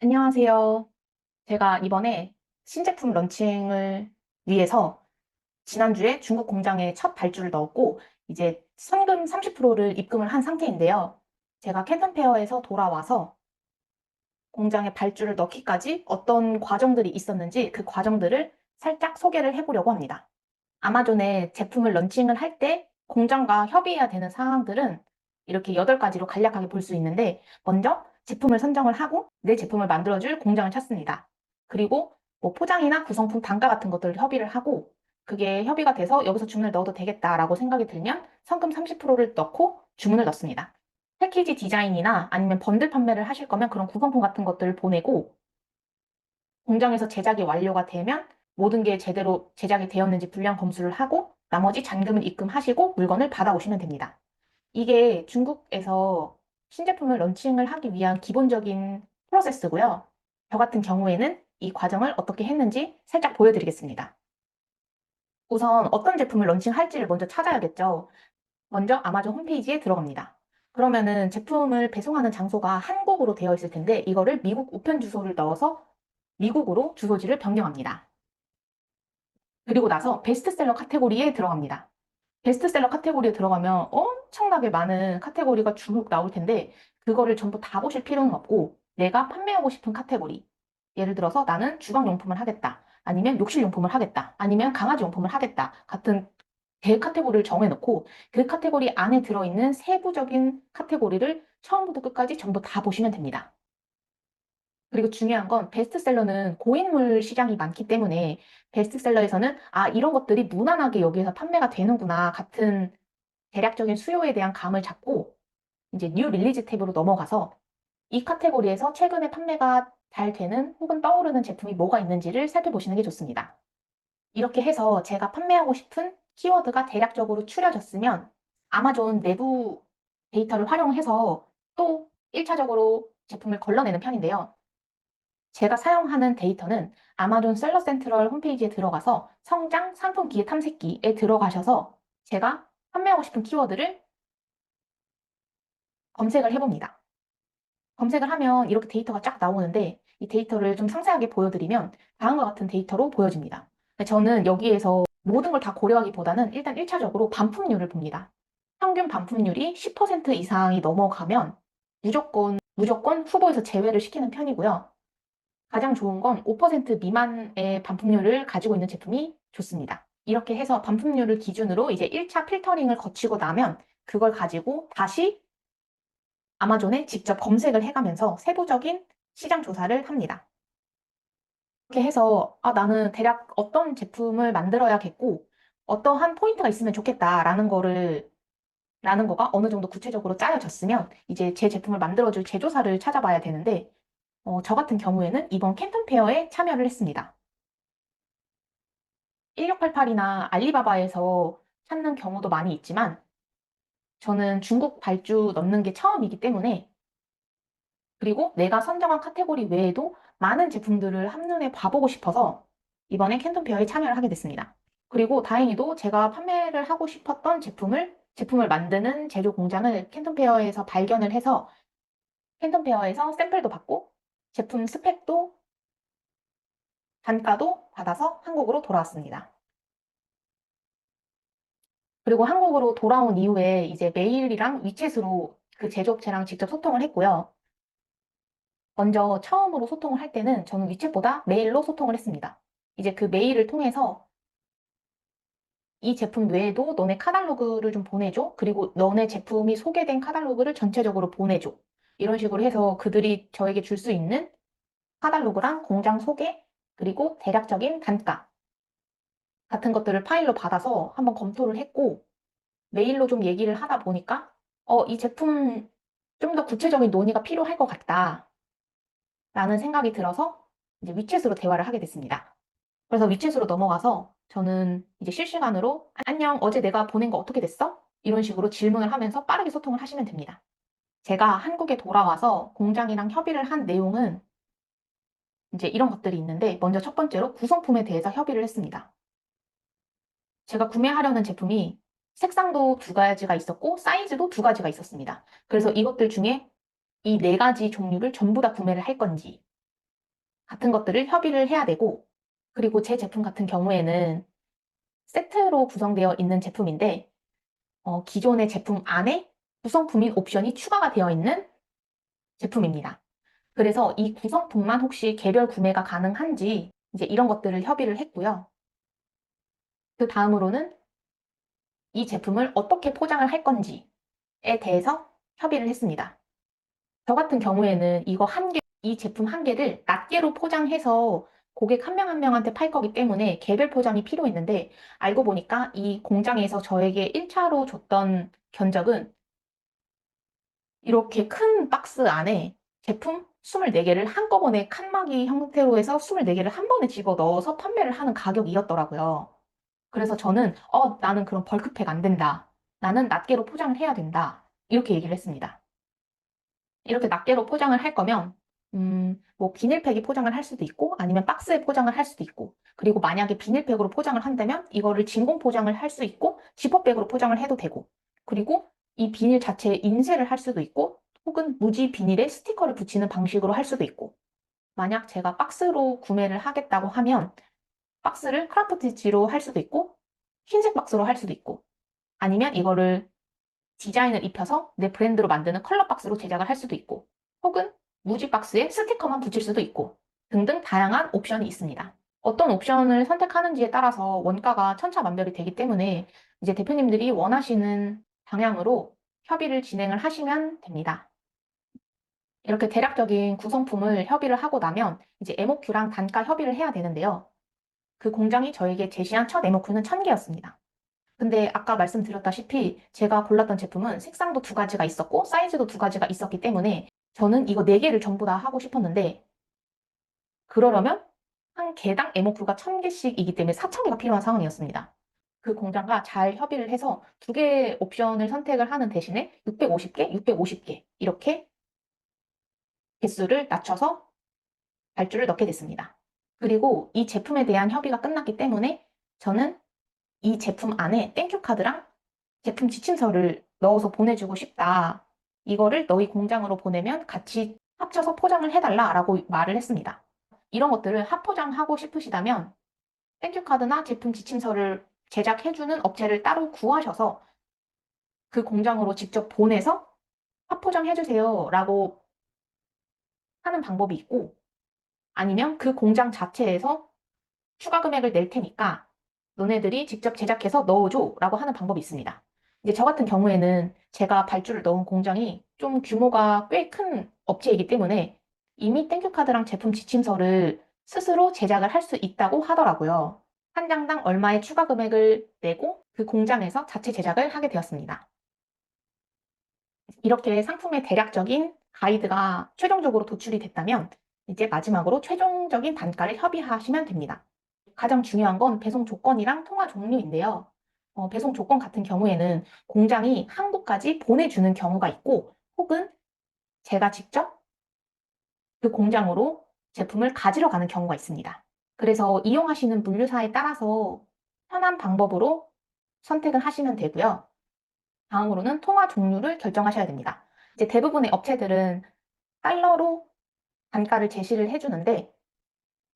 안녕하세요. 제가 이번에 신제품 런칭을 위해서 지난주에 중국 공장에 첫 발주를 넣었고, 이제 선금 30%를 입금을 한 상태인데요. 제가 캔턴 페어에서 돌아와서 공장에 발주를 넣기까지 어떤 과정들이 있었는지 그 과정들을 살짝 소개를 해보려고 합니다. 아마존에 제품을 런칭을 할 때 공장과 협의해야 되는 사항들은 이렇게 8가지로 간략하게 볼 수 있는데, 먼저 제품을 선정을 하고 내 제품을 만들어줄 공장을 찾습니다. 그리고 뭐 포장이나 구성품 단가 같은 것들을 협의를 하고, 그게 협의가 돼서 여기서 주문을 넣어도 되겠다라고 생각이 들면 성금 30%를 넣고 주문을 넣습니다. 패키지 디자인이나 아니면 번들 판매를 하실 거면 그런 구성품 같은 것들을 보내고, 공장에서 제작이 완료가 되면 모든 게 제대로 제작이 되었는지 불량 검수를 하고 나머지 잔금을 입금하시고 물건을 받아오시면 됩니다. 이게 중국에서 신제품을 런칭을 하기 위한 기본적인 프로세스고요. 저 같은 경우에는 이 과정을 어떻게 했는지 살짝 보여드리겠습니다. 우선 어떤 제품을 런칭할지를 먼저 찾아야겠죠. 먼저 아마존 홈페이지에 들어갑니다. 그러면은 제품을 배송하는 장소가 한국으로 되어 있을 텐데 이거를 미국 우편 주소를 넣어서 미국으로 주소지를 변경합니다. 그리고 나서 베스트셀러 카테고리에 들어갑니다. 베스트셀러 카테고리에 들어가면 엄청나게 많은 카테고리가 쭉 나올 텐데 그거를 전부 다 보실 필요는 없고 내가 판매하고 싶은 카테고리, 예를 들어서 나는 주방용품을 하겠다, 아니면 욕실용품을 하겠다, 아니면 강아지용품을 하겠다 같은 대 카테고리를 정해놓고 그 카테고리 안에 들어있는 세부적인 카테고리를 처음부터 끝까지 전부 다 보시면 됩니다. 그리고 중요한 건 베스트셀러는 고인물 시장이 많기 때문에 베스트셀러에서는 이런 것들이 무난하게 여기에서 판매가 되는구나 같은 대략적인 수요에 대한 감을 잡고 이제 뉴 릴리즈 탭으로 넘어가서 이 카테고리에서 최근에 판매가 잘 되는 혹은 떠오르는 제품이 뭐가 있는지를 살펴보시는 게 좋습니다. 이렇게 해서 제가 판매하고 싶은 키워드가 대략적으로 추려졌으면 아마존 내부 데이터를 활용해서 또 1차적으로 제품을 걸러내는 편인데요. 제가 사용하는 데이터는 아마존 셀러 센트럴 홈페이지에 들어가서 성장 상품 기회 탐색기에 들어가셔서 제가 판매하고 싶은 키워드를 검색을 해봅니다. 검색을 하면 이렇게 데이터가 쫙 나오는데 이 데이터를 좀 상세하게 보여드리면 다음과 같은 데이터로 보여집니다. 저는 여기에서 모든 걸 다 고려하기보다는 일단 1차적으로 반품률을 봅니다. 평균 반품률이 10% 이상이 넘어가면 무조건 후보에서 제외를 시키는 편이고요. 가장 좋은 건 5% 미만의 반품률을 가지고 있는 제품이 좋습니다. 이렇게 해서 반품률을 기준으로 이제 1차 필터링을 거치고 나면 그걸 가지고 다시 아마존에 직접 검색을 해가면서 세부적인 시장 조사를 합니다. 이렇게 해서 나는 대략 어떤 제품을 만들어야겠고 어떠한 포인트가 있으면 좋겠다라는 거가 어느 정도 구체적으로 짜여졌으면 이제 제 제품을 만들어줄 제조사를 찾아봐야 되는데 저 같은 경우에는 이번 캔턴 페어에 참여를 했습니다. 1688이나 알리바바에서 찾는 경우도 많이 있지만 저는 중국 발주 넣는 게 처음이기 때문에, 그리고 내가 선정한 카테고리 외에도 많은 제품들을 한눈에 봐보고 싶어서 이번에 캔턴 페어에 참여를 하게 됐습니다. 그리고 다행히도 제가 판매를 하고 싶었던 제품을 만드는 제조 공장을 캔턴 페어에서 발견을 해서 캔턴 페어에서 샘플도 받고 제품 스펙도 단가도 받아서 한국으로 돌아왔습니다. 그리고 한국으로 돌아온 이후에 이제 메일이랑 위챗으로 그 제조업체랑 직접 소통을 했고요. 먼저 처음으로 소통을 할 때는 저는 위챗보다 메일로 소통을 했습니다. 이제 그 메일을 통해서 이 제품 외에도 너네 카탈로그를 좀 보내줘. 그리고 너네 제품이 소개된 카탈로그를 전체적으로 보내줘. 이런 식으로 해서 그들이 저에게 줄 수 있는 카탈로그랑 공장 소개, 그리고 대략적인 단가 같은 것들을 파일로 받아서 한번 검토를 했고, 메일로 좀 얘기를 하다 보니까 이 제품 좀 더 구체적인 논의가 필요할 것 같다 라는 생각이 들어서 이제 위챗으로 대화를 하게 됐습니다. 그래서 위챗으로 넘어가서 저는 이제 실시간으로 안녕, 어제 내가 보낸 거 어떻게 됐어? 이런 식으로 질문을 하면서 빠르게 소통을 하시면 됩니다. 제가 한국에 돌아와서 공장이랑 협의를 한 내용은 이제 이런 것들이 있는데, 먼저 첫 번째로 구성품에 대해서 협의를 했습니다. 제가 구매하려는 제품이 색상도 2가지가 있었고 사이즈도 2가지가 있었습니다. 그래서 이것들 중에 이 4가지 종류를 전부 다 구매를 할 건지, 같은 것들을 협의를 해야 되고, 그리고 제 제품 같은 경우에는 세트로 구성되어 있는 제품인데, 기존의 제품 안에 구성품인 옵션이 추가가 되어 있는 제품입니다. 그래서 이 구성품만 혹시 개별 구매가 가능한지 이제 이런 것들을 협의를 했고요. 그 다음으로는 이 제품을 어떻게 포장을 할 건지에 대해서 협의를 했습니다. 저 같은 경우에는 이 제품 한 개를 낱개로 포장해서 고객 한 명 한 명한테 팔 거기 때문에 개별 포장이 필요했는데 알고 보니까 이 공장에서 저에게 1차로 줬던 견적은 이렇게 큰 박스 안에 제품 24개를 한꺼번에 칸막이 형태로 해서 24개를 한 번에 집어 넣어서 판매를 하는 가격이었더라고요. 그래서 저는 나는 그럼 벌크팩 안 된다. 나는 낱개로 포장을 해야 된다. 이렇게 얘기를 했습니다. 이렇게 낱개로 포장을 할 거면 뭐 비닐팩이 포장을 할 수도 있고 아니면 박스에 포장을 할 수도 있고 그리고 만약에 비닐팩으로 포장을 한다면 이거를 진공 포장을 할 수 있고 지퍼백으로 포장을 해도 되고 그리고 이 비닐 자체에 인쇄를 할 수도 있고 혹은 무지 비닐에 스티커를 붙이는 방식으로 할 수도 있고 만약 제가 박스로 구매를 하겠다고 하면 박스를 크라프티지로 할 수도 있고 흰색 박스로 할 수도 있고 아니면 이거를 디자인을 입혀서 내 브랜드로 만드는 컬러 박스로 제작을 할 수도 있고 혹은 무지 박스에 스티커만 붙일 수도 있고 등등 다양한 옵션이 있습니다. 어떤 옵션을 선택하는지에 따라서 원가가 천차만별이 되기 때문에 이제 대표님들이 원하시는 방향으로 협의를 진행을 하시면 됩니다. 이렇게 대략적인 구성품을 협의를 하고 나면 이제 MOQ랑 단가 협의를 해야 되는데요. 그 공장이 저에게 제시한 첫 MOQ는 1000개였습니다. 근데 아까 말씀드렸다시피 제가 골랐던 제품은 색상도 두 가지가 있었고 사이즈도 두 가지가 있었기 때문에 저는 이거 네 개를 전부 다 하고 싶었는데 그러려면 한 개당 MOQ가 1000개씩이기 때문에 4000개가 필요한 상황이었습니다. 그 공장과 잘 협의를 해서 두 개의 옵션을 선택을 하는 대신에 650개, 650개 이렇게 개수를 낮춰서 발주를 넣게 됐습니다. 그리고 이 제품에 대한 협의가 끝났기 때문에 저는 이 제품 안에 땡큐 카드랑 제품 지침서를 넣어서 보내주고 싶다. 이거를 너희 공장으로 보내면 같이 합쳐서 포장을 해달라라고 말을 했습니다. 이런 것들을 합포장하고 싶으시다면 땡큐 카드나 제품 지침서를 제작해주는 업체를 따로 구하셔서 그 공장으로 직접 보내서 합포장해주세요 라고 하는 방법이 있고 아니면 그 공장 자체에서 추가 금액을 낼 테니까 너네들이 직접 제작해서 넣어줘 라고 하는 방법이 있습니다. 이제 저 같은 경우에는 제가 발주를 넣은 공장이 좀 규모가 꽤 큰 업체이기 때문에 이미 땡큐카드랑 제품 지침서를 스스로 제작을 할 수 있다고 하더라고요. 한 장당 얼마의 추가 금액을 내고 그 공장에서 자체 제작을 하게 되었습니다. 이렇게 상품의 대략적인 가이드가 최종적으로 도출이 됐다면 이제 마지막으로 최종적인 단가를 협의하시면 됩니다. 가장 중요한 건 배송 조건이랑 통화 종류인데요. 배송 조건 같은 경우에는 공장이 한국까지 보내주는 경우가 있고 혹은 제가 직접 그 공장으로 제품을 가지러 가는 경우가 있습니다. 그래서 이용하시는 물류사에 따라서 편한 방법으로 선택을 하시면 되고요. 다음으로는 통화 종류를 결정하셔야 됩니다. 이제 대부분의 업체들은 달러로 단가를 제시를 해주는데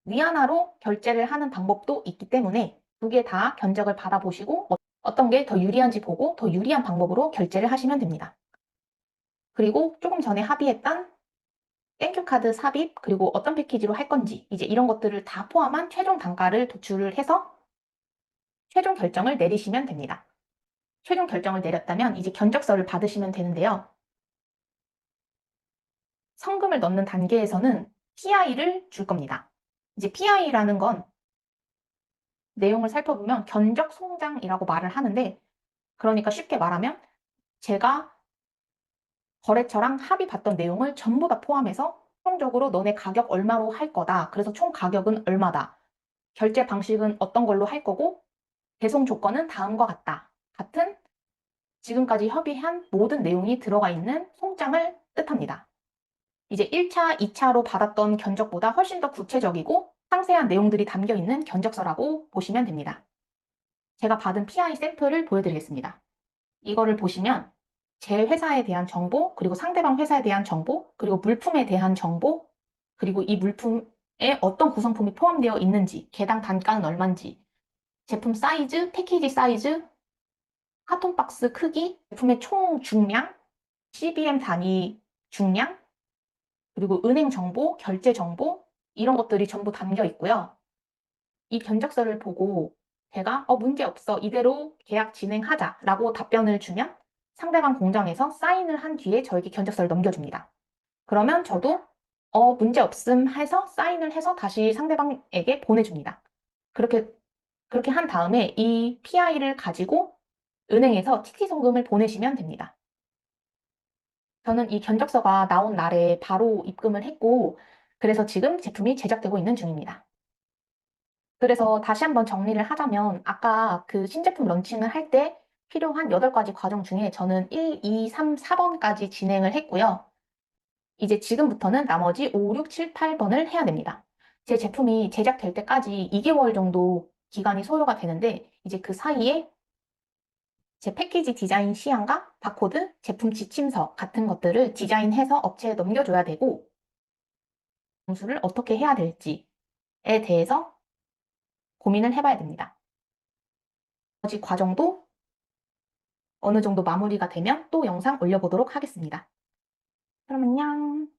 위안화로 결제를 하는 방법도 있기 때문에 두 개 다 견적을 받아보시고 어떤 게 더 유리한지 보고 더 유리한 방법으로 결제를 하시면 됩니다. 그리고 조금 전에 합의했던 땡큐카드 삽입 그리고 어떤 패키지로 할 건지 이제 이런 것들을 다 포함한 최종 단가를 도출을 해서 최종 결정을 내리시면 됩니다. 최종 결정을 내렸다면 이제 견적서를 받으시면 되는데요. 성금을 넣는 단계에서는 PI를 줄 겁니다. 이제 PI라는 건 내용을 살펴보면 견적 송장이라고 말을 하는데 그러니까 쉽게 말하면 제가 거래처랑 합의 봤던 내용을 전부 다 포함해서 최종적으로 너네 가격 얼마로 할 거다. 그래서 총 가격은 얼마다. 결제 방식은 어떤 걸로 할 거고 배송 조건은 다음과 같다. 같은 지금까지 협의한 모든 내용이 들어가 있는 송장을 뜻합니다. 이제 1차, 2차로 받았던 견적보다 훨씬 더 구체적이고 상세한 내용들이 담겨 있는 견적서라고 보시면 됩니다. 제가 받은 PI 샘플을 보여드리겠습니다. 이거를 보시면 제 회사에 대한 정보, 그리고 상대방 회사에 대한 정보, 그리고 물품에 대한 정보, 그리고 이 물품의 어떤 구성품이 포함되어 있는지, 개당 단가는 얼마인지, 제품 사이즈, 패키지 사이즈, 카톤 박스 크기, 제품의 총 중량, CBM 단위 중량, 그리고 은행 정보, 결제 정보, 이런 것들이 전부 담겨 있고요. 이 견적서를 보고 제가 문제 없어. 이대로 계약 진행하자라고 답변을 주면 상대방 공장에서 사인을 한 뒤에 저에게 견적서를 넘겨줍니다. 그러면 저도 문제 없음 해서 사인을 해서 다시 상대방에게 보내줍니다. 그렇게 한 다음에 이 PI를 가지고 은행에서 TT 송금을 보내시면 됩니다. 저는 이 견적서가 나온 날에 바로 입금을 했고, 그래서 지금 제품이 제작되고 있는 중입니다. 그래서 다시 한번 정리를 하자면, 아까 그 신제품 런칭을 할 때 필요한 8가지 과정 중에 저는 1, 2, 3, 4번까지 진행을 했고요. 이제 지금부터는 나머지 5, 6, 7, 8번을 해야 됩니다. 제 제품이 제작될 때까지 2개월 정도 기간이 소요가 되는데, 이제 그 사이에 제 패키지 디자인 시안과 바코드, 제품 지침서 같은 것들을 디자인해서 업체에 넘겨줘야 되고, 공수를 어떻게 해야 될지에 대해서 고민을 해봐야 됩니다. 나머지 과정도 어느 정도 마무리가 되면 또 영상 올려보도록 하겠습니다. 그럼 안녕.